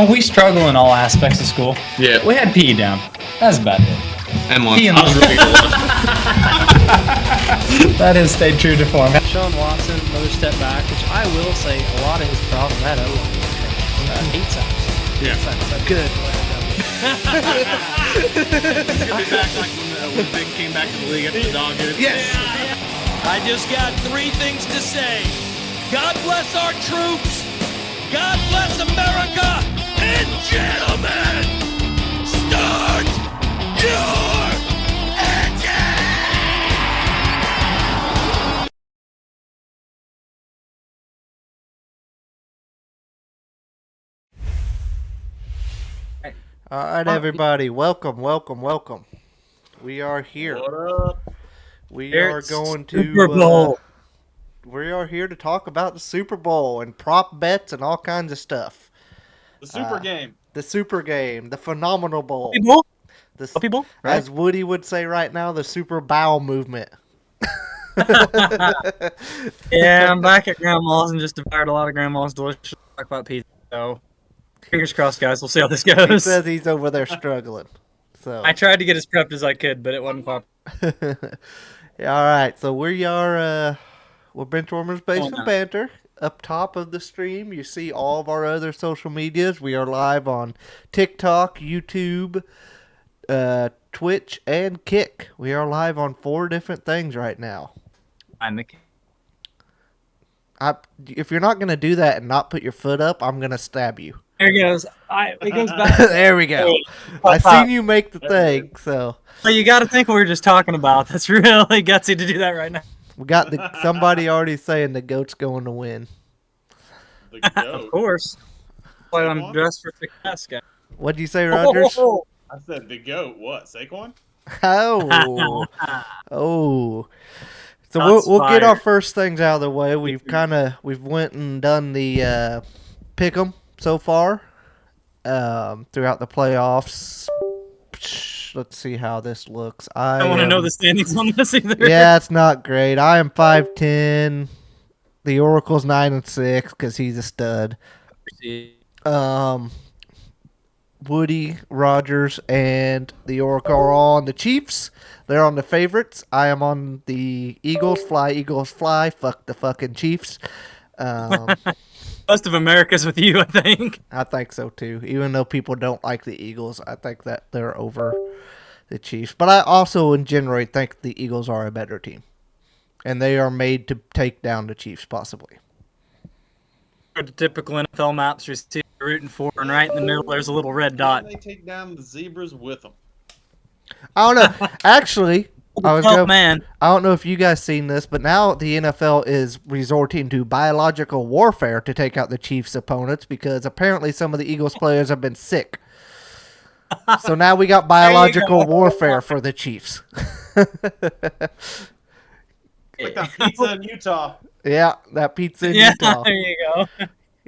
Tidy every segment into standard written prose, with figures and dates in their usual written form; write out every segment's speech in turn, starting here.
we struggle in all aspects of school. Yeah. We had PE down. That was a bad day. And lunch. PE and I was really good lunch. That has stayed true to form. Sean Watson, another step back, which I will say a lot of his problem that O-line. 8 sacks. Yeah. Good. It's gonna be back like when Vic came back to the league after the dog hit it. Yes. I just got 3 things to say. God bless our troops. God bless America. And gentlemen, start your engine. All right, everybody, welcome. We are here. What up? We are going to Super Bowl. We are here to talk about the Super Bowl and prop bets and all kinds of stuff. The super game. The Super Game, the Phenomenal Bowl. People? The, People? Right? As Woody would say right now, the Super Bowel Movement. Yeah, I'm back at Grandma's and just devoured a lot of Grandma's delicious talk about pizza. So, fingers crossed, guys. We'll see how this He goes. says he's over there struggling. So I tried to get as prepped as I could, but it wasn't quite. Yeah, all right, so we are we're Benchwarmers Basement no. Banter. Up top of the stream, you see all of our other social medias. We are live on TikTok, YouTube, Twitch, and Kick. We are live on 4 different things right now. If you're not going to do that and not put your foot up, I'm going to stab you. There it goes. It goes back. There we go. I seen you make the thing, so. So you got to think what we were just talking about. That's really gutsy to do that right now. We got somebody already saying the GOAT's going to win. The goat. Of course. But I'm dressed for success, guys. What'd you say, Rogers? I said the goat. What? Saquon? Oh. Oh. So Shots we'll get our fired. first things out of the way. We've went and done the pick 'em so far throughout the playoffs. Let's see how this looks. I don't want to know the standings on this either. Yeah, it's not great. I am 5-10. The Oracle's 9-6 because he's a stud. Woody, Rogers, and the Oracle are all on the Chiefs. They're on the favorites. I am on the Eagles. Fly, Eagles, fly. Fuck the fucking Chiefs. Most of America's with you, I think. I think so too. Even though people don't like the Eagles, I think that they're over the Chiefs. But I also, in general, think the Eagles are a better team. And they are made to take down the Chiefs, possibly. The typical NFL maps you see rooting for, and right in the middle there's a little red dot. They take down the zebras with them. I don't know. Actually, I Man. don't know if you guys seen this, but now the NFL is resorting to biological warfare to take out the Chiefs' opponents because apparently some of the Eagles players have been sick. So now we got biological warfare for the Chiefs. Like that pizza in Utah. Yeah, that pizza in Yeah, Utah. there you go.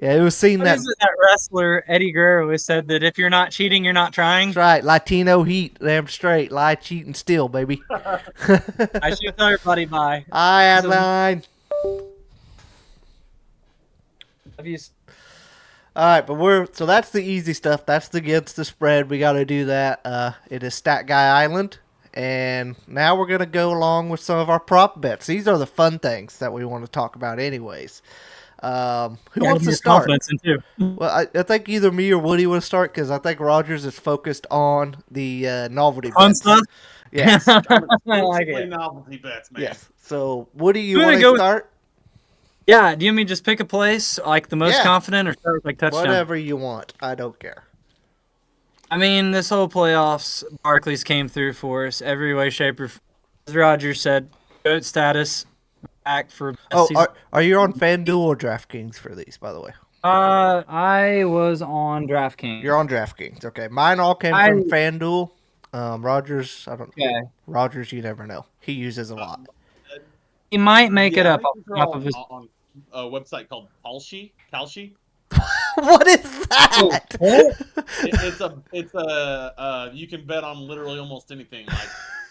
Yeah, it was seen What that. is it that wrestler Eddie Guerrero has said that if you're not cheating, you're not trying? That's right, Latino heat, damn straight, lie, cheat, and steal, baby. I should tell everybody bye. I had line. Have you All right, but so that's the easy stuff. That's the against the spread. We got to do that. It is Stat Guy Island, and now we're gonna go along with some of our prop bets. These are the fun things that we want to talk about, anyways. Who wants to start? confidence in too. Well, I think either me or Woody will start because I think Rogers is focused on the novelty Fun bets. stuff. Yes, I like Mostly it. novelty bets, man. yes. So Woody, you I'm want gonna to go with- start? Yeah, do you want me to just pick a place, like the most Yeah. confident, or start with like touchdown? Whatever you want. I don't care. I mean, this whole playoffs, Barkley's came through for us every way, shape, or form. As Roger said, GOAT status, back for best Oh, season. are you on FanDuel or DraftKings for these, by the way? I was on DraftKings. You're on DraftKings. Okay. Mine all came from FanDuel. Rogers, I don't Okay. Rogers, you never know. He uses a lot. He might make it Yeah, up I think off they're top of his. on a website called Kalshi. What is that? It's a you can bet on literally almost anything. Like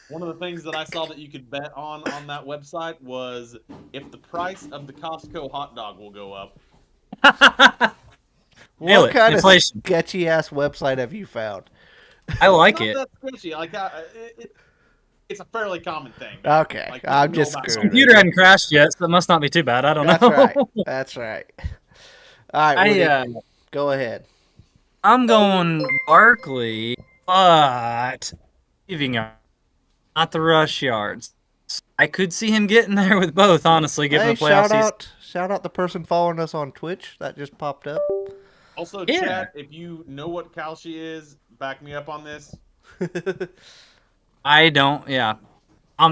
one of the things that I saw that you could bet on that website was if the price of the Costco hot dog will go up. Nail What it. kind of Inflation. sketchy ass website have you found? I like It's it. not that sketchy. Like, it's a fairly common thing. Okay, Like, I'm people know just about His screwing it. with computer you. hadn't crashed yet, so it must not be too bad. I don't That's know. right. That's right. All right, I Woody, go ahead. I'm going Barkley, but leaving yard, not the rush yards. I could see him getting there with both, honestly, given Hey, the playoff season. shout out the person following us on Twitch that just popped up. Also, Yeah. chat, if you know what Kalshi is, back me up on this. I don't. Yeah.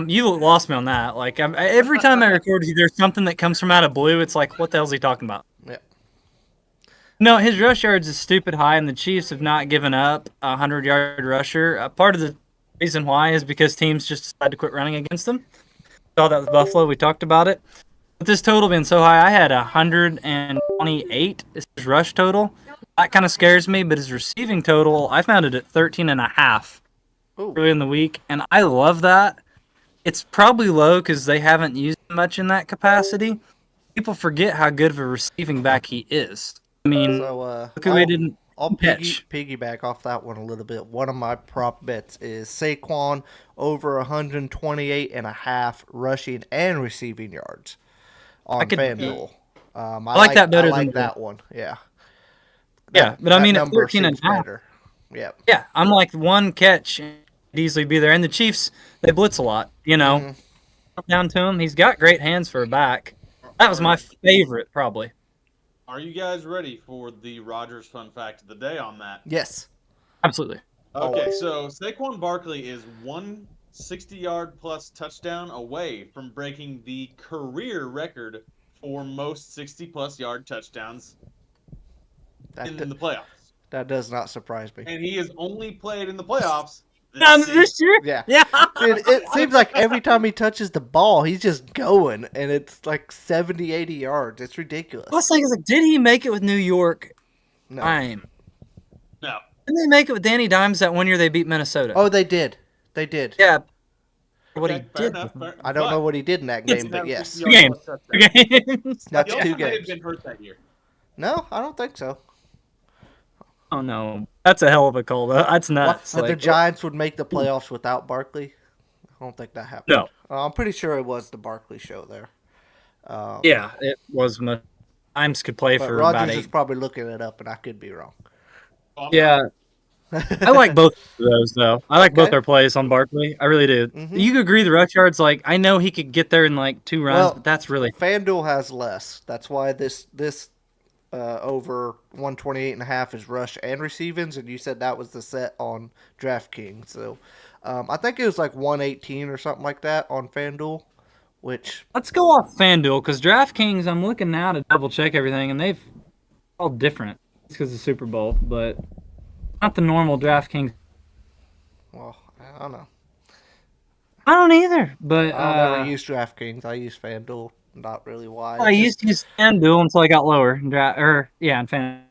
You lost me on that. Like, every time I record, there's something that comes from out of blue. It's like, what the hell's he talking about? Yeah. No, his rush yards is stupid high, and the Chiefs have not given up a 100-yard rusher. Part of the reason why is because teams just decide to quit running against them. Saw that with Buffalo. We talked about it. With this total being so high, I had 128 is his rush total. That kind of scares me, but his receiving total, I found it at 13.5 Ooh. early in the week, and I love that. It's probably low because they haven't used much in that capacity. People forget how good of a receiving back he is. I mean, So look who he didn't I'll catch. piggyback off that one a little bit. One of my prop bets is Saquon over 128 and a half rushing and receiving yards on FanDuel. I like that better I like than that one. Yeah. Yeah, but I that mean, at number 13 and seems a half. better. Yeah. Yeah, I'm like one catch and he'd easily be there. And the Chiefs, they blitz a lot, you know. Mhm. Up down to him. He's got great hands for a back. That was my favorite, probably. Are you guys ready for the Rodgers fun fact of the day on that? Yes. Absolutely. Okay, Always. so Saquon Barkley is 160-yard plus touchdown away from breaking the career record for most 60-plus yard touchdowns in the playoffs. That does not surprise me. And he has only played in the playoffs This year? Yeah. Yeah. Dude, it seems like every time he touches the ball, he's just going, and it's like 70, 80 yards. It's ridiculous. I was thinking, like, did he make it with New York? No. Time. No. Didn't they make it with Danny Dimes that one year they beat Minnesota? Oh, they did. They did. yeah. What Okay, he fair did. enough, fair- I don't but know what he did in that he game, but doesn't have yes. 60 yards plus touchdowns. Games. That's He also two may have games. been hurt that year. No, I don't think so. Oh, no. That's a hell of a call, though. That's nuts. What, the Like, Giants would make the playoffs without Barkley? I don't think that happened. No. I'm pretty sure it was the Barkley show there. yeah, it was much. Dimes could play But for about Rogers 8. is probably looking it up, and I could be wrong. Yeah. I like both of those, though. I like both Okay. their plays on Barkley. I really do. Mhm. You could agree the rush yards, like, I know he could get there in, like, 2 runs, Well, but that's really... FanDuel has less. That's why this over 128 and a half is rush and receivings, and you said that was the set on DraftKings. So I think it was like 118 or something like that on FanDuel, which Let's go off FanDuel, because DraftKings, I'm looking now to double-check everything, and they've all different. It's because of the Super Bowl, but not the normal DraftKings. well, I don't know. I don't either, but I'll never use DraftKings. I use FanDuel. Not really why. I used to use FanDuel until I got lower. In DraftKings.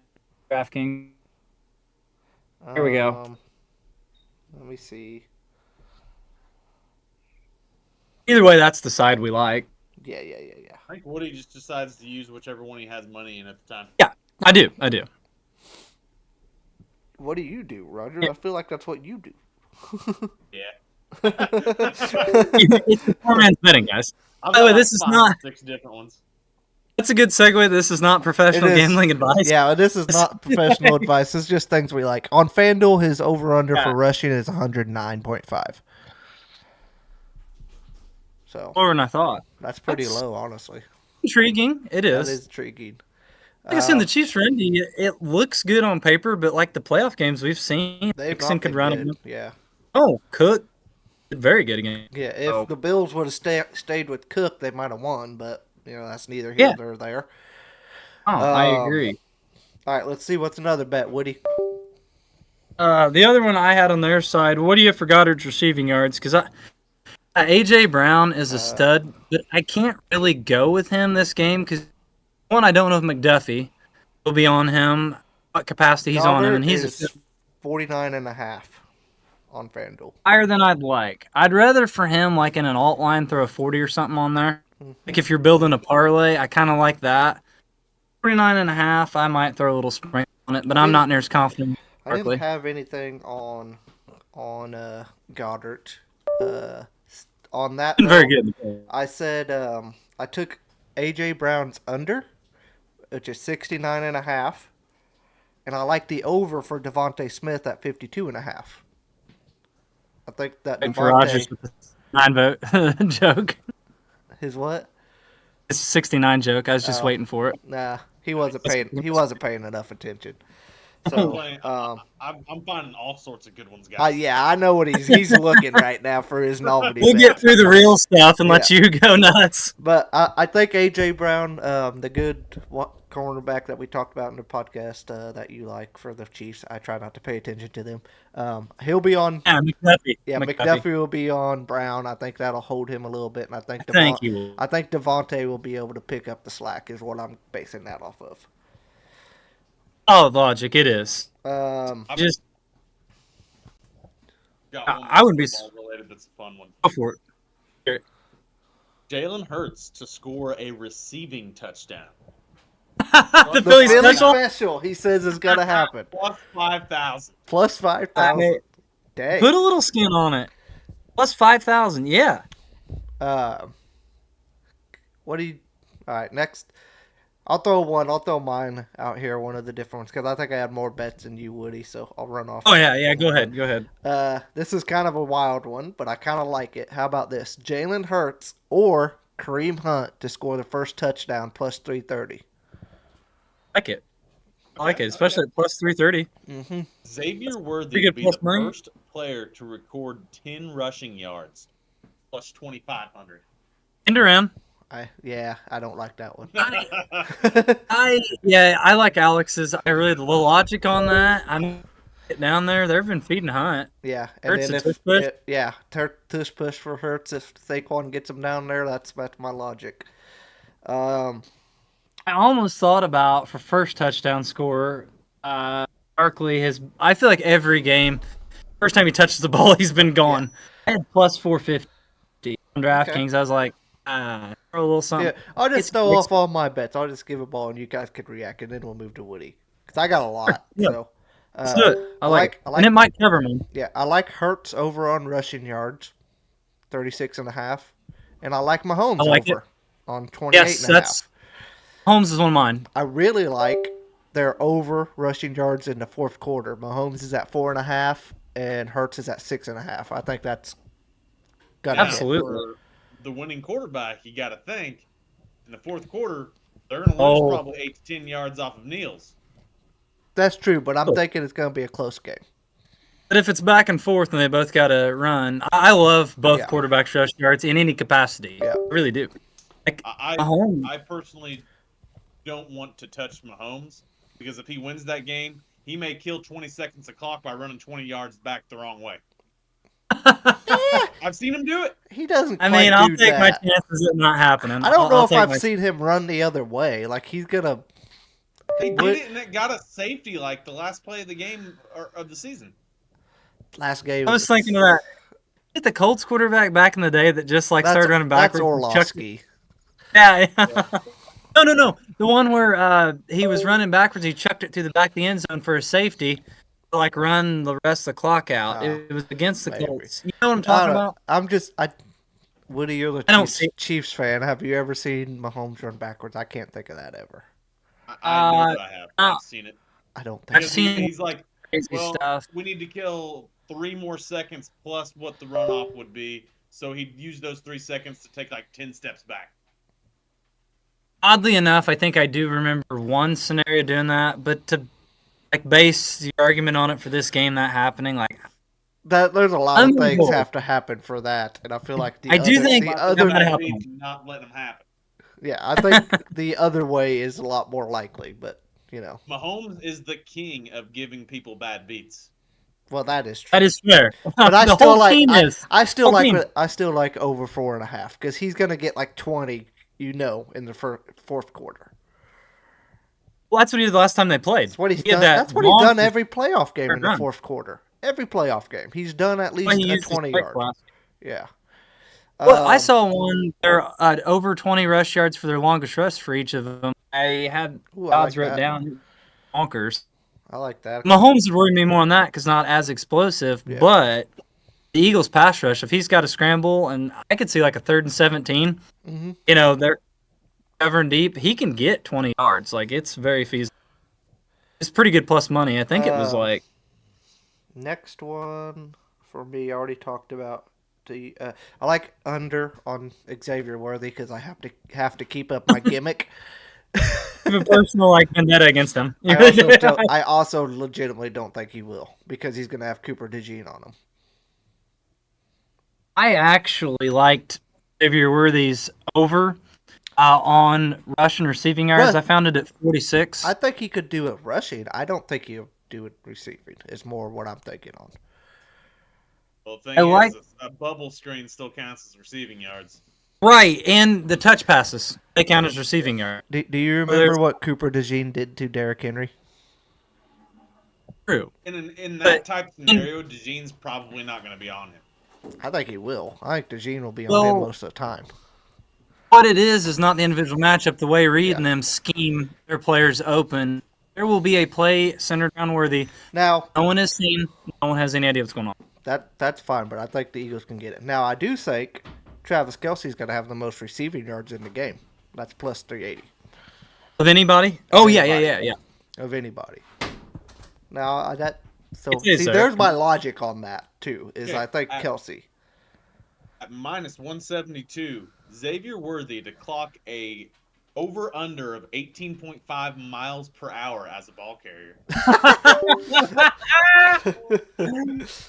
Here we go. Let me see. Either way, that's the side we like. Yeah. I think Woody just decides to use whichever one he has money in at the time. Yeah, I do. What do you do, Roger? Yeah. I feel like that's what you do. Yeah. It's a poor-man's betting, guys. I've By the way, got this is 5 or not- 6 different ones. That's a good segue. This is not professional It is. gambling advice. Yeah, this is not professional advice. It's just things we like. On FanDuel, his over-under Yeah. for rushing is 109.5. So Lower than I thought. that's pretty That's- low, honestly. Intriguing. It That is. is intriguing. Like I said, the Chiefs are indie. It looks good on paper, but like the playoff games we've seen, They've Mixon not could been run good. him. Yeah. Oh, Cook did very good again. Yeah, if Oh. the Bills would have stayed with Cook, they might have won, but, that's neither here Yeah. nor there. Oh, I agree. All right, let's see. What's another bet, Woody? The other one I had on their side, what do you have for Goddard's receiving yards? Because AJ Brown is a stud, but I can't really go with him this game because one, I don't know if McDuffie will be on him, what capacity he's on him, and he's is 49.5 on FanDuel. higher than I'd like. I'd rather for him, like in an alt line, throw a 40 or something on there. Like if you're building a parlay, I kind of like that. 49.5, I might throw a little sprinkle on it, but I'm not near as confident. I didn't have anything on Goddard. On that, Very though, good. I said I took AJ Brown's under, which is 69.5, and I like the over for Devontae Smith at 52.5. I think that And for Rodgers Devontae, with the 9 vote joke. his what? It's a 69 joke. I was just waiting for it. Nah, he wasn't paying enough attention. So, I'm finding all sorts of good ones, guys. yeah, I know what he's looking right now for his novelty. We'll get through the real stuff and let you go nuts. But I think AJ Brown, the good cornerback that we talked about in the podcast that you like for the Chiefs, I try not to pay attention to them. He'll be on. Yeah, McDuffie. Yeah, McDuffie will be on Brown. I think that'll hold him a little bit, and I think I think Devontae will be able to pick up the slack. Is what I'm basing that off of. Oh, logic, it is. Just I wouldn't be related. That's a fun one. Go for it. Jalen Hurts to score a receiving touchdown. the Philly special. He says it's gonna happen. Plus 5,000. Plus 5,000. Dang. Put a little skin on it. Plus 5,000. Yeah. What do you? All right, next. I'll throw mine out here, one of the different ones, because I think I had more bets than you, Woody, so I'll run off. Oh, yeah, go ahead. This is kind of a wild one, but I kind of like it. How about this? Jalen Hurts or Kareem Hunt to score the first touchdown, plus 330. I like it, especially at plus 330. Mm-hmm. Xavier Worthy will be the first player to record 10 rushing yards, plus 2,500. End around. I don't like that one. I like Alex's. I really the logic on that. I'm down there. They've been feeding Hunt. Yeah, and Hurts then tush push for Hurts if Saquon gets him down there. That's my logic. I almost thought about for first touchdown scorer. Barkley has. I feel like every game, first time he touches the ball, he's been gone. I had plus 450 on DraftKings. Okay. I was like. Throw a little something. Yeah, I'll just throw off all my bets. I'll just give a ball, and you guys can react, and then we'll move to Woody because I got a lot. So let's do it. I like, and it might cover me. Yeah, I like Hurts over on rushing yards, 36.5, and I like Mahomes over on 28.5. Yes, Mahomes is one of mine. I really like their over rushing yards in the fourth quarter. Mahomes is at 4.5, and Hurts is at 6.5. I think that's absolutely. The winning quarterback, you got to think, in the fourth quarter, they're going to lose probably 8 to 10 yards off of Neal's. That's true, but I'm thinking it's going to be a close game. But if it's back and forth and they both got to run, I love both quarterbacks rush yards in any capacity. Yeah. I really do. Like, I personally don't want to touch Mahomes because if he wins that game, he may kill 20 seconds of clock by running 20 yards back the wrong way. I've seen him do it. He doesn't. I'll take my chances of not happening. I don't know if I've seen him run the other way. Like he's gonna. They did it, and it got a safety like the last play of the game or of the season. Last game. I was thinking of that. Get the Colts quarterback back in the day that just started running backwards. That's Orlovsky. Yeah. No. The one where he was running backwards, he chucked it to the back of the end zone for a safety. Like run the rest of the clock out. It was against the Colts. You know what I'm talking about? Woody, you're the Chiefs fan. Have you ever seen Mahomes run backwards? I can't think of that ever. I know that I have. I've seen it. I don't think I've seen he's like, crazy stuff. We need to kill 3 more seconds plus what the runoff would be. So he'd use those 3 seconds to take like 10 steps back. Oddly enough, I think I do remember one scenario doing that, but to base the argument on it for this game not happening, there's a lot of things have to happen for that, and I feel like not letting them happen. Yeah, I think the other way is a lot more likely, but Mahomes is the king of giving people bad beats. Well, that is true. That is fair, but I still like. I still like over 4.5 because he's gonna get like 20, in the fourth quarter. Well, that's what he did the last time they played. That's what he's done. That's what he's done every playoff game in the fourth quarter. Every playoff game, he's done at least a 20-yard. Yeah. Well, I saw one. They're over 20 rush yards for their longest rush for each of them. I had odds written down. Bonkers. I like that. Mahomes would worry me more on that because not as explosive, Yeah. but the Eagles pass rush, if he's got a scramble, and I could see like a 3rd and 17, Mhm. they're covering deep, he can get 20 yards. Like, it's very feasible. It's pretty good plus money. I think it was like Next one for me, I already talked about. I like under on Xavier Worthy because I have to keep up my gimmick. a personal like vendetta against them. I also legitimately don't think he will because he's going to have Cooper DeJean on him. I actually liked Xavier Worthy's over on rushing receiving yards. Well, I found it at 46. I think he could do it rushing. I don't think he'll do it receiving. Is more what I'm thinking on. Well, the I thing like- is, a bubble screen still counts as receiving yards. Right, and the touch passes, they count as receiving yards. Do you remember what Cooper DeJean did to Derrick Henry? True. In that But- type of scenario, DeJean's probably not going to be on him. I think he will. I think DeJean will be on Well- him most of the time. What it is not the individual matchup. The way Reed and Yeah. them scheme their players open, there will be a play centered around Worthy. Now, No one has seen. No one has any idea what's going on. that's fine, but I think the Eagles can get it. Now, I do think Travis Kelce's going to have the most receiving yards in the game. That's plus 380 Of anybody? Oh yeah, Anybody. yeah. of anybody. Now, so It is, see, sir. there's my logic on that too. Is Okay, I think I- Kelsey. At minus 172, Xavier Worthy to clock a over-under of 18.5 miles per hour as a ball carrier.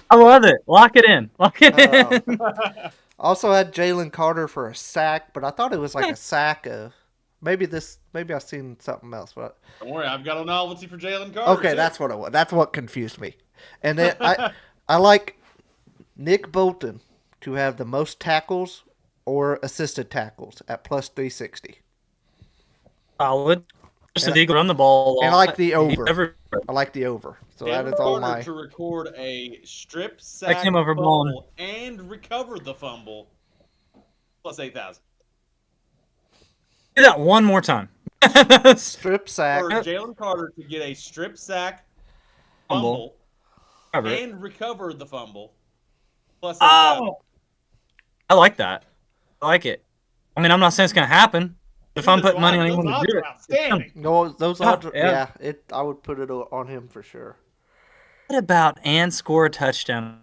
I love it. Lock it in. Lock it in. Also had Jalen Carter for a sack, but I thought it was like a sack of maybe I've seen something else, but Don't worry, I've got a novelty for Jalen Carter. okay, too. that's what it was. That's what confused me. And then I like Nick Bolton to have the most tackles or assisted tackles at plus 360. Solid. Just And- the Eagle run the ball. a and I lot. like the He over. never- I like the over. So Jalen that is all Carter my. to record a strip sack came over balling. fumble and recover the fumble plus 8,000. Do that one more time. Strip sack. For Jalen Carter to get a strip sack Fumble. fumble Cover it. and recover the fumble plus 8,000. Oh, I like that. I like it. I mean, I'm not saying it's gonna happen. If I'm putting money on Those anyone to odds do are it, outstanding. No, those odds. yeah. I would put it on him for sure. what about and score a touchdown?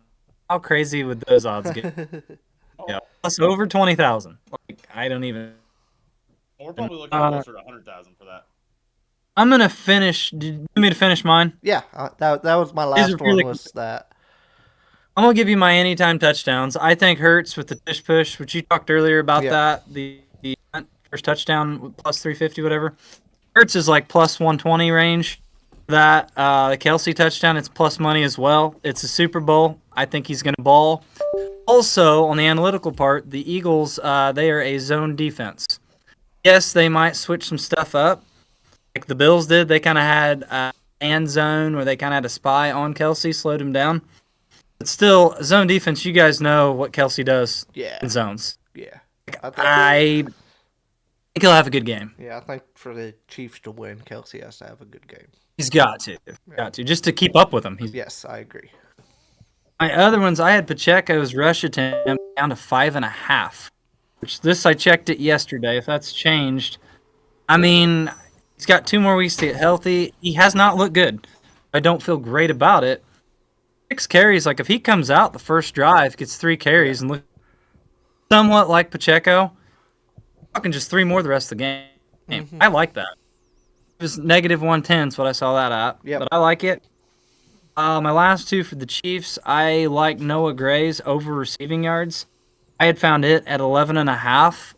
How crazy would those odds get? Yeah, plus over 20,000. Like, I don't even. We're probably looking closer to 100,000 for that. I'm gonna finish. Did you want me to finish mine? Yeah, that was my last one. really- Was that? I'm gonna give you my anytime touchdowns. I think Hurts with the tush push, which you talked earlier about Yeah. that. The first touchdown plus 350, whatever. Hurts is like plus 120 range. That the Kelsey touchdown, it's plus money as well. It's a Super Bowl. I think he's gonna ball. Also, on the analytical part, the Eagles they are a zone defense. Yes, they might switch some stuff up, like the Bills did. They kind of had and zone where they kind of had a spy on Kelsey, slowed him down. But still, zone defense, you guys know what Kelsey does Yeah, in zones. yeah. I think he'll have a good game. I think for the Chiefs to win, Kelsey has to have a good game. He's got to. Just to keep up with him. Yes, I agree. My other ones, I had Pacheco's rush attempt down to 5.5, which this I checked it yesterday. If that's changed, I mean, he's got 2 more weeks to get healthy. He has not looked good. I don't feel great about it. 6 carries, like if he comes out the first drive, gets 3 carries, and look somewhat like Pacheco, talking just 3 more the rest of the game. Mhm. I like that. It was negative 110 is what I saw that at, Yep. but I like it. My last 2 for the Chiefs, I like Noah Gray's over receiving yards. I had found it at 11.5.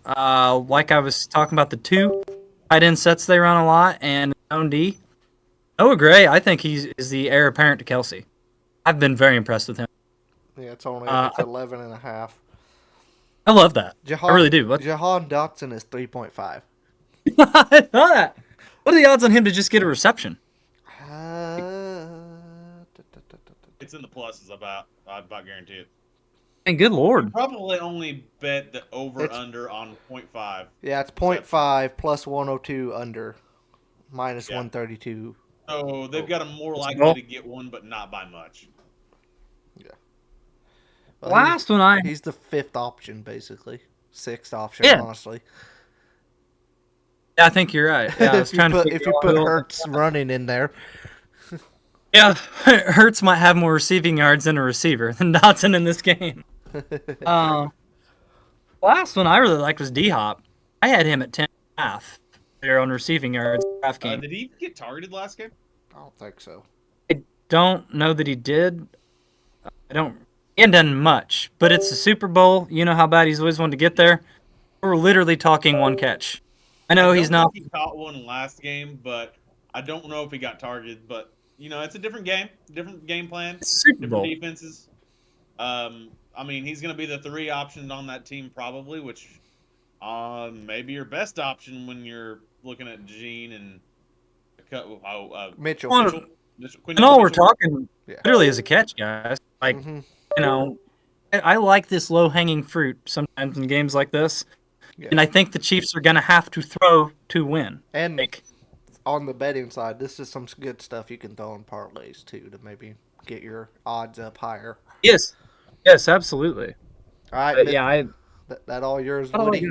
Like I was talking about the 2 tight end sets they run a lot and zone D. Noah Gray, I think he is the heir apparent to Kelsey. I've been very impressed with him. Yeah, it's only Uh, it's 11.5. I love that. I really do. Jahan Dotson is 3.5. I saw that. What are the odds on him to just get a reception? It's in the pluses about. I about guarantee it. And good lord. Probably only bet the over It's- under on 0.5. Yeah, it's 0.5 plus 102 under minus Yeah. 132. So they've got him more likely Well- to get one, but not by much. Well, Last one he's the 5th option, basically. 6th option, Yeah. honestly. Yeah, I think you're right. Yeah, I was if you trying to put, figure if you out put who- Hurts running in there. Yeah, Hurts might have more receiving yards than a receiver than Dotson in this game. Last one I really liked was D-Hop. I had him at 10.5 there on receiving yards. Game. Did he get targeted last game? I don't think so. I don't know that he did. I don't. He hadn't done much, but it's the Super Bowl. You know how bad he's always wanted to get there. We're literally talking one catch. I know he's not. He caught one last game, but I don't know if he got targeted. But it's a different game plan, It's the Super Bowl. different defenses. I mean, he's going to be the 3 options on that team probably, which maybe your best option when you're looking at Gene and Mitchell. Well, and all we're talking Yeah. literally is a catch, guys. Like, I like this low-hanging fruit sometimes in games like this. Yeah. And I think the Chiefs are going to have to throw to win. And Like, on the betting side, this is some good stuff you can throw in parlays, too, to maybe get your odds up higher. yes. Yes, absolutely. All right. But yeah, that all yours, Oh, Woody? yeah.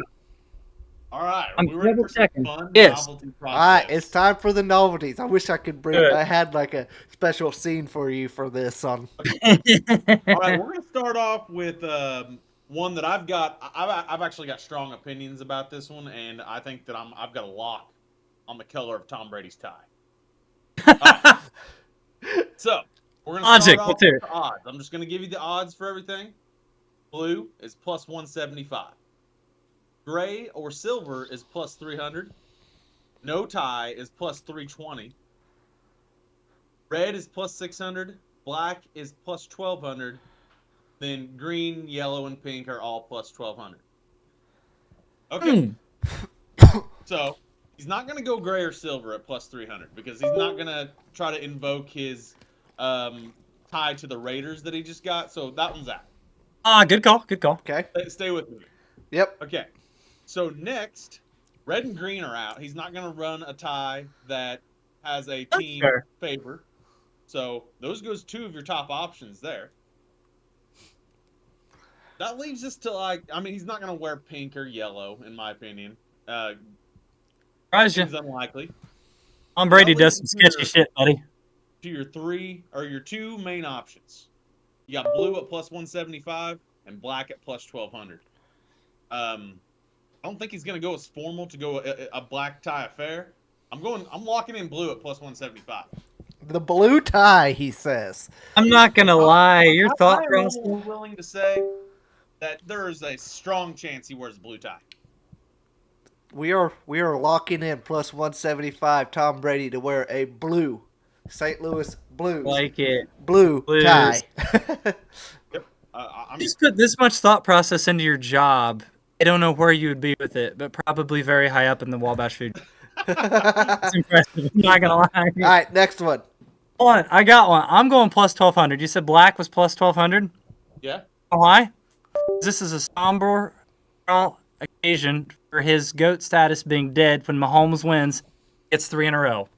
All right, I'm we ready for some double-checking. fun Yes. novelty All right, prospects? it's time for the novelties. I wish I could bring. Good. I had like a special scene for you for this on. All right, we're going to start off with one that I've got. I've actually got strong opinions about this one, and I think that I've got a lock on the color of Tom Brady's tie. All right. So we're going to start off Let's hear with the odds. I'm just going to give you the odds for everything. Blue is plus 175. Gray or silver is plus 300. No tie is plus 320. Red is plus 600. Black is plus 1200. Then green, yellow, and pink are all plus 1200. Okay. So he's not going to go gray or silver at plus 300 because he's not going to try to invoke his tie to the Raiders that he just got. So that one's out. Good call. Good call. Okay. Stay with me. Yep. Okay. So next, red and green are out. He's not going to run a tie that has a team fair. favor. So those goes 2 of your top options there. That leaves us to he's not going to wear pink or yellow, in my opinion. Surprise you. Seems unlikely. Tom Brady That does some leads sketchy to- shit, buddy. To your 2 main options. You got blue at plus 175 and black at plus 1200. I don't think he's going to go as formal to go a black tie affair. I'm locking in blue at plus 175. The blue tie, he says. I'm not gonna lie. Your thought I am process. almost willing to say that there is a strong chance he wears a blue tie. We are locking in plus 175 Tom Brady to wear a blue St. Louis Blues Like it. blue Blues. tie. I'm Just put this much thought process into your job. I don't know where you would be with it, but probably very high up in the Wabash food. It's impressive. I'm not gonna lie. All right, next one. Hold on, I got one. I'm going plus 1200. You said black was plus 1200. yeah. Why? This is a somber occasion for his GOAT status being dead when Mahomes wins. Gets 3 in a row.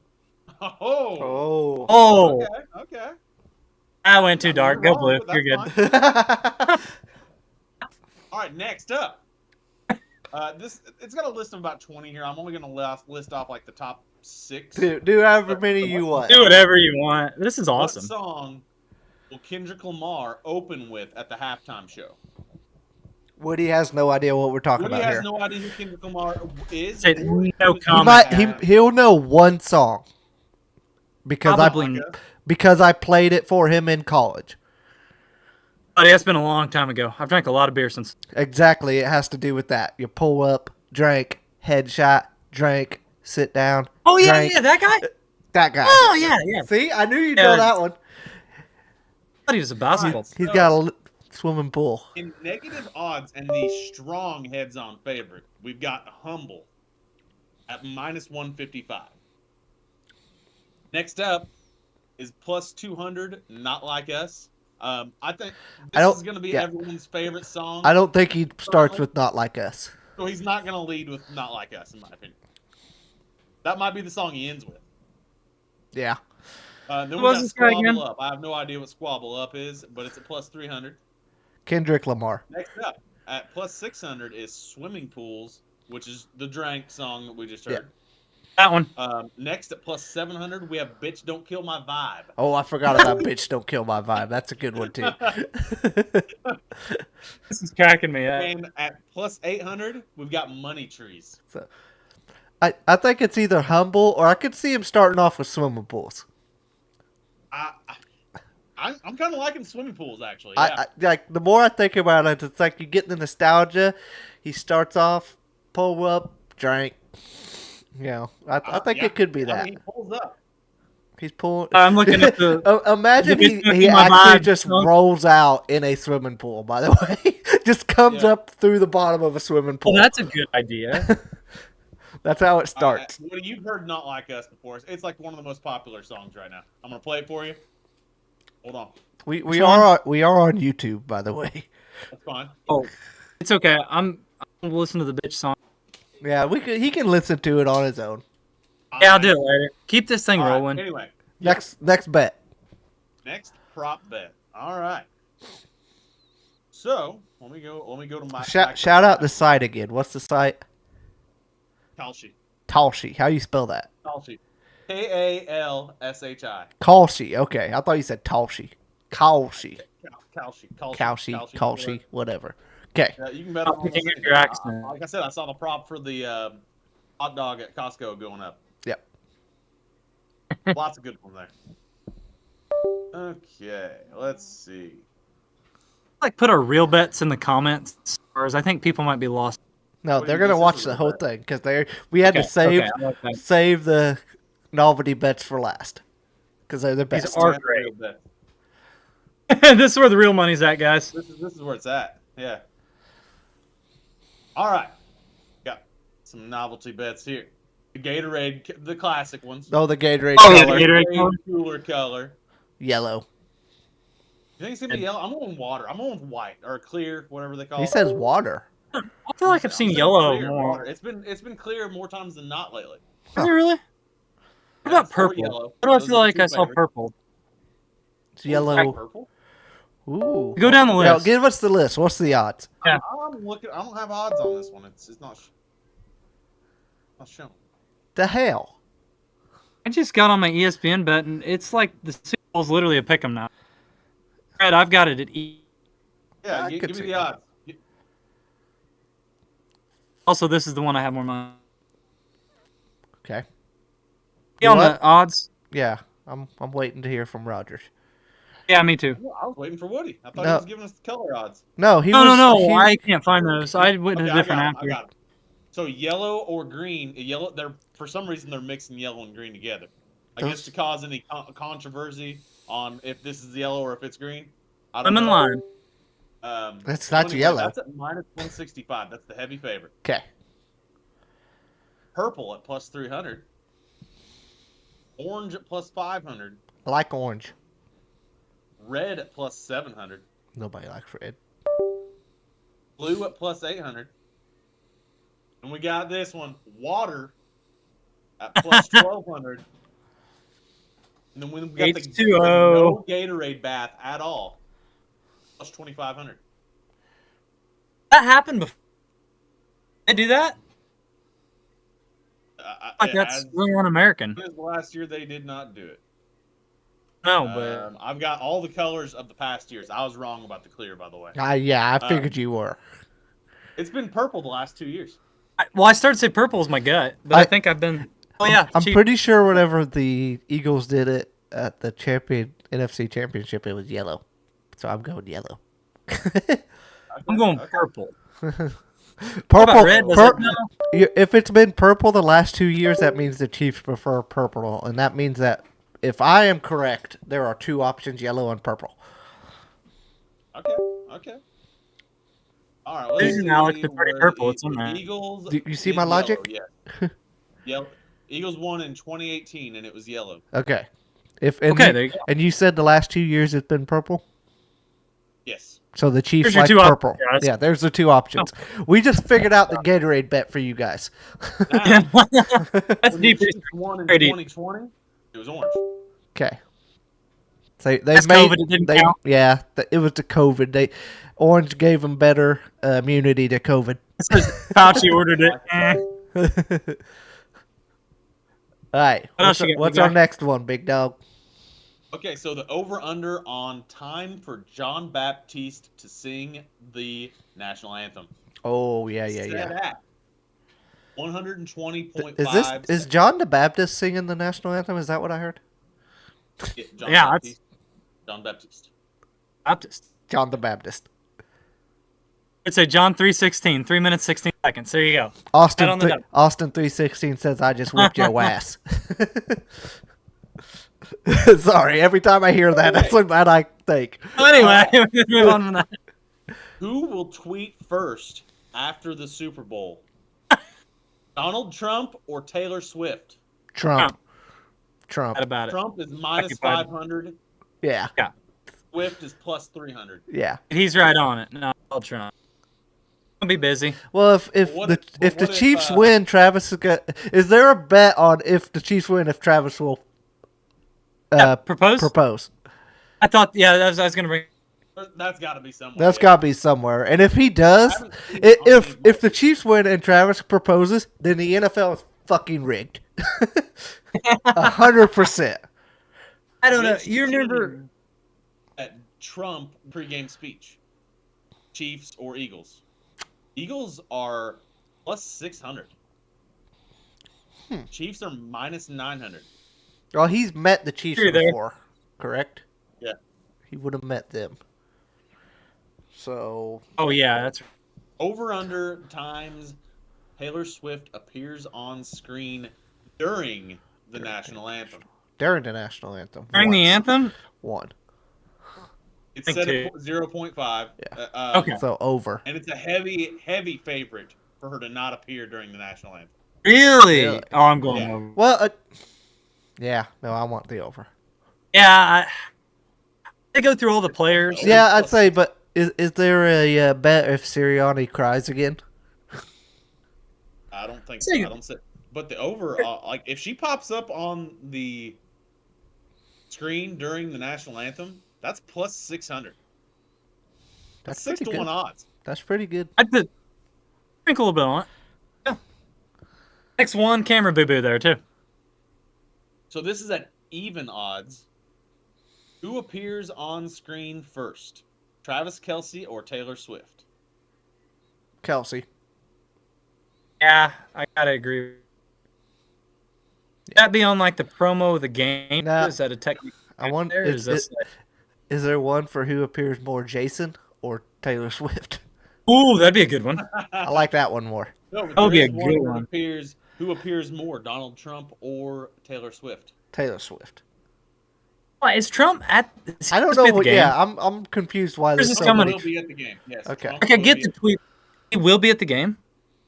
Oh. Oh. Oh, Okay. I went too dark. Go Wrong, blue. but You're that's good. fine. All right, next up. It's got a list of about 20 here. I'm only going to list off like the top 6. do however many you want. Do whatever you want. This is What awesome. song will Kendrick Lamar open with at the halftime show? Woody has no idea what we're talking Woody about has here. no idea who Kendrick Lamar is. Say or no who is comment. He'll know one song because Probably. because I played it for him in college. Buddy, that's been a long time ago. I've drank a lot of beer since. Exactly, it has to do with that. You pull up, drink, headshot, drink, sit down. Oh yeah, drink. yeah, that guy. That guy. Oh yeah, yeah. See, I knew you'd Yeah. know that one. I thought he was a basketball. Right. He's got a swimming pool. In negative odds and the strong heads-on favorite, we've got Humble at minus 155. Next up is plus 200, Not Like Us. I think this is going to be everyone's favorite song. I don't think he starts with Not Like Us. So he's not going to lead with Not Like Us, in my opinion. That might be the song he ends with. Yeah. Then Who we was got this guy again? Squabble Up. I have no idea what Squabble Up is, but it's at plus 300. Kendrick Lamar. Next up, at plus 600 is Swimming Pools, which is the Drank song that we just Yeah. heard. That one. Next at plus 700, we have Bitch Don't Kill My Vibe. Oh, I forgot about Bitch Don't Kill My Vibe. That's a good one, too. This is cracking me up. And at plus 800, we've got Money Trees. So, I think it's either Humble or I could see him starting off with Swimming Pools. I'm kind of liking Swimming Pools, actually. Yeah. Like the more I think about it, it's like you get the nostalgia. He starts off, pull up, drink. You know, I think it could be that. I mean, he pulls up. He's pulling. I'm looking at the. Imagine the he Bitch Don't Kill My actually Vibe just song. rolls out in a swimming pool. By the way, just comes up through the bottom of a swimming pool. Well, that's a good idea. That's how it starts. Woody, you've heard Not Like Us before. It's like one of the most popular songs right now. I'm going to play it for you. Hold on. We are on YouTube, by the way. That's fine. Oh, it's okay. I'm listening to the bitch song. Yeah, he can listen to it on his own. Yeah, I'll do it later. Keep this thing All right, rolling. Anyway, Next bet. next prop bet. All right. So, let me go to my... Shout out the site again. What's the site? Kalshi. Talshi. How you spell that? Kalshi. Kalshi. Kalshi. Okay, I thought you said Talshi. Kalshi. Kalshi. Whatever. Okay. You can bet I'm on picking this. up your accent. Like I said, I saw the prop for the hot dog at Costco going up. Yep. Lots of good ones there. Okay, let's see. Like, put our real bets in the comments, or I think people might be lost. No, What do they're you gonna think watch is the a whole bet? thing because we had to save I like that. save the novelty bets for last because they're the These best. are Yeah, great. real bet. This is where the real money's at, guys. This is where it's at. Yeah. All right. Got some novelty bets here. The Gatorade, the classic ones. Oh, the Gatorade Oh, yeah, color, the Gatorade color. Cooler color. yellow. You think it's gonna be yellow? I'm going water. I'm going with white or clear, whatever they call He it. says water. I feel like I've I'm seen saying yellow clear more. water. It's been clear more times than not lately. Is it really? What about It's or purple? yellow. What do I Those feel are the like two I saw favorites. purple? It's yellow. Purple. Ooh. Go down the Yeah, list. give us the list. What's the odds? Yeah. I'm looking. I don't have odds on this one. It's not shown. The hell? I just got on my ESPN bet, and it's like the Super Bowl's literally a pick'em now. Fred, I've got it at E. Yeah, I give could me see the that. odds. Also, this is the one I have more money. Okay. Be on What? the odds. Yeah, I'm waiting to hear from Rogers. Yeah, me too. I was waiting for Woody. I thought No. he was giving us the color odds. No, he No, was. no, no. he- I can't find those. I went to Okay, a I got different 'em, app I here. got 'em. So yellow or green, yellow. They're for some reason they're mixing yellow and green together. I guess Those- to cause any controversy on if this is yellow or if it's green. I I'm don't in know. line. That's so not anyway, yellow. That's at minus 165. That's the heavy favorite. Okay. Purple at plus 300. Orange at plus 500. I like orange. Red at plus 700. Nobody likes red. Blue at plus 800. And we got this one, water at plus 1200. And then we got the H2O. no Gatorade bath at all, plus 2500. That happened before. They do that? Like that's really un-American. Last year they did not do it. No, but I've got all the colors of the past years. I was wrong about the clear, by the way. Yeah, I figured you were. It's been purple the last 2 years. I started to say purple is my gut, but I think I've been. Oh yeah, I'm cheap. pretty sure whenever the Eagles did it at the NFC Championship, it was yellow. So I'm going yellow. I'm going Okay. purple. Purple. red? Was pur- it no? If it's been purple the last 2 years, that means the Chiefs prefer purple, and that means that if I am correct, there are two options: yellow and purple. Okay. All right. There's an Alex see that's already where purple. the It's on there. Eagles. Do you see is my logic? Yellow, yeah. Yellow. Eagles won in 2018, and it was yellow. Okay. There you go. And you said the last 2 years it's been purple. Yes. So the Chiefs There's your like two options, purple. guys. Yeah, there's the two options. We just figured out the Gatorade bet for you guys. Now, That's when deep. the Chiefs won in Pretty. 2020, it was orange. Okay. They That's made COVID, it didn't count. yeah. It was the COVID. Orange gave them better immunity to COVID. Fauci ordered it. All right, What else you got, what's big our guy? next one, big dog? Okay, so the over/under on time for John Baptiste to sing the national anthem. Oh yeah. Set at 120.5. Is John the Baptist singing the national anthem? Is that what I heard? John Yeah, Baptiste. John Baptiste. Baptist. John the Baptist. It's a John 3:16, 3 minutes 16 seconds. There you go. Austin on the dot. Austin 3:16 says I just whipped your ass. Sorry, every time I hear that, that's what I think. Anyway, move on from that. Who will tweet first after the Super Bowl? Donald Trump or Taylor Swift? Trump. What about it? Trump is minus Occupied. 500. Yeah. Swift is plus 300. Yeah. He's right on it. No, I'll try. I'll be busy. Well, if the Chiefs win, Travis is there a bet on if the Chiefs win if Travis will propose? I thought, yeah, I was going to bring. That's got to be somewhere. That's got to be somewhere. And if he does, if the Chiefs win and Travis proposes, then the NFL is fucking rigged. 100%. I don't know. You remember at Trump pregame speech? Chiefs or Eagles? Eagles are plus 600. Chiefs are minus 900. Well, he's met the Chiefs before, correct? Yeah. He would have met them. So. Oh, yeah, that's Over under times Taylor Swift appears on screen during the national anthem. During the national anthem. during the anthem. One. It's Think set two. at 0.5. Yeah. Okay. So over. And it's a heavy favorite for her to not appear during the national anthem. Really? Oh, I'm going Yeah. over. Well, yeah. No, I want the over. Yeah, they go through all the players. Yeah, I'd say, but is there a bet if Sirianni cries again? I don't think so. I don't say. But the over, like if she pops up on the screen during the national anthem, that's plus 600. That's 6 to 1 odds. That's pretty good. I'd put sprinkle a little bit on it. Yeah. Next one, camera boo boo there too. So this is at even odds. Who appears on screen first? Travis Kelce or Taylor Swift? Kelsey. Yeah, I gotta agree. That be on like the promo of the game? Nah. Is that a technique? I wonder is there one for who appears more, Jason or Taylor Swift? Ooh, that'd be a good one. I like that one more. No, That would be a there is good that one. Who appears more, Donald Trump or Taylor Swift? Taylor Swift. What, is Trump at? I don't know what. Yeah, I'm confused why Where's there's this so coming? He many. will be at the game. Yes. Okay. Trump Okay, will get be the at- tweet. He will be at the game.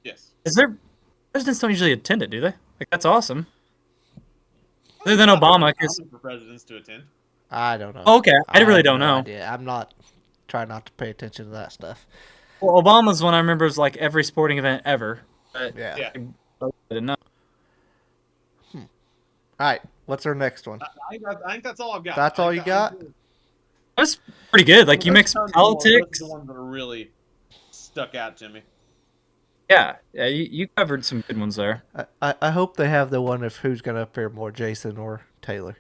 Yes. Is there? Presidents don't usually attend it, do they? Like that's awesome. Other than Obama, because For presidents to attend. I don't know. okay, I really have don't no know. idea. I'm not trying not to pay attention to that stuff. Well, Obama's one I remember was like every sporting event ever. But Yeah. Yeah. I didn't know. All right. What's our next one? I think that's all I've got. That's all you got? That's pretty good. Like you mix Those are politics. the ones that are really stuck out to me. Yeah, you covered some good ones there. I hope they have the one of who's going to appear more, Jason or Taylor.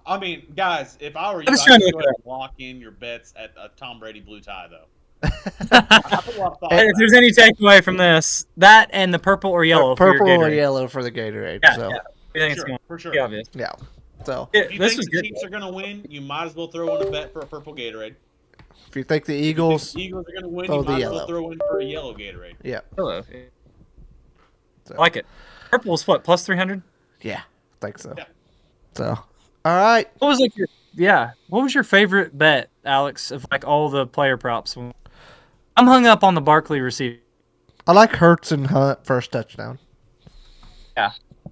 I mean, guys, if I were you, I was I'd trying to go look ahead it and lock in your bets at a Tom Brady blue tie, though. If there's any takeaway from this, that and the purple or yellow. Purple for your or Gatorade. yellow for the Gatorade. Yeah, so yeah. I think it's Sure, going for sure. to be obvious. yeah. So Yeah, If you this think was the good. Chiefs are going to win, you might as well throw in a bet for a purple Gatorade. if you think the Eagles, If the Eagles are going to win, throw you the might as yellow. well throw in for a yellow Gatorade. yeah, Hello. So- I like it. Purple was what, plus 300? yeah, I think so. Yeah. So, all right. What was like your what was your favorite bet, Alex, of like all the player props? I'm hung up on the Barkley receiver. I like Hurts and Hunt first touchdown. Yeah. I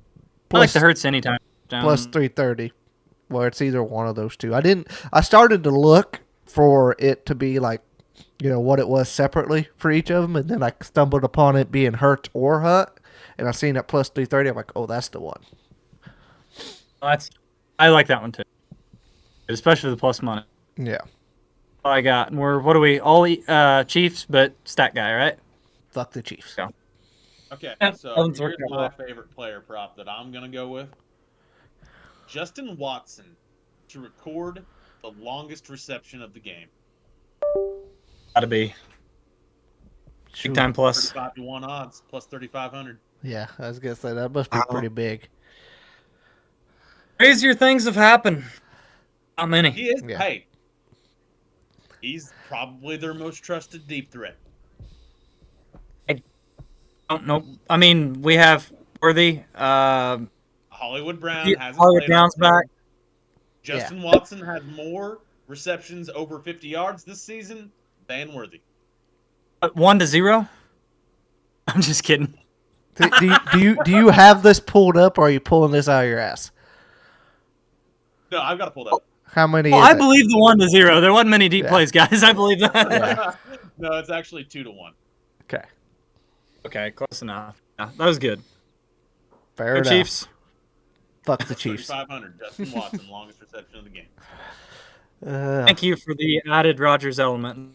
Plus, like the Hurts anytime. plus 330. Well, it's either one of those two. I started to look for it to be like, what it was separately for each of them, and then I stumbled upon it being Hurts or Hunt, and I seen it plus 330. I'm like, oh, that's the one. I like that one too. especially the plus money. Yeah. All I got. And what are we? All Chiefs, but stat guy, right? Fuck the Chiefs. Yeah. Okay, Yeah, so Evan's here's working out my well. favorite player prop that I'm gonna go with: Justin Watson to record the longest reception of the game. Gotta be Sure. big time plus. 35-1 odds, plus 3,500. Yeah, I was gonna say that must be pretty big. Crazier things have happened. How many? He is. Yeah. Hey, he's probably their most trusted deep threat. Don't know. I mean, we have Worthy. Hollywood Brown Yeah, hasn't Hollywood played Brown's all year. back. Justin Watson has more receptions over 50 yards this season than Worthy. 1-0. I'm just kidding. Do you have this pulled up, or are you pulling this out of your ass? No, I've got to pull that up. How many? Well, is I it? believe the 1-0. There wasn't many deep Yeah. plays, guys. I believe that. Yeah. No, it's actually 2-1. Okay, Okay, close enough. Yeah, that was good. fair Go enough. Chiefs. Fuck the Chiefs. 3,500. Justin Watson, longest reception of the game. Thank you for the added Rodgers element.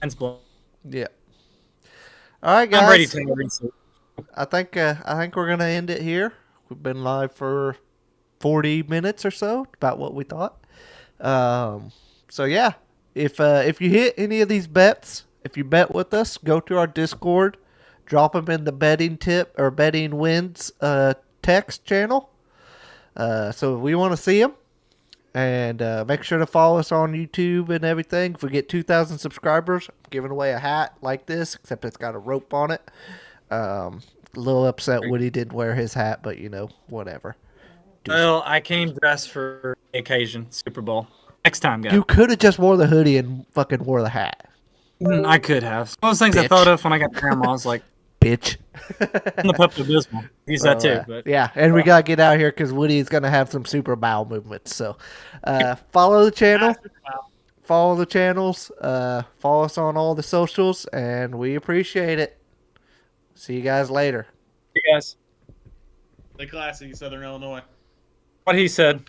Hands blown. Yeah. All right, I'm ready guys. to research. I think we're gonna end it here. We've been live for 40 minutes or so, about what we thought. So yeah, if you hit any of these bets, if you bet with us, go to our Discord, drop them in the betting tip or betting wins text channel. So we want to see them, and make sure to follow us on YouTube and everything. If we get 2,000 subscribers, I'm giving away a hat like this, except it's got a rope on it. A little upset Woody didn't wear his hat, but whatever. Well, I came dressed for the occasion, Super Bowl. Next time, guys. You could have just wore the hoodie and fucking wore the hat, I could have. One of those things I Bitch. thought of when I got to grandma. I was like, bitch. the Pepto-Bismol. Use that too. But Yeah, and we gotta get out here because Woody's gonna have some super bowel movements. So, follow the channel, follow the channels, follow us on all the socials, and we appreciate it. See you guys later. you guys, Stay classy, Southern Illinois. what he said.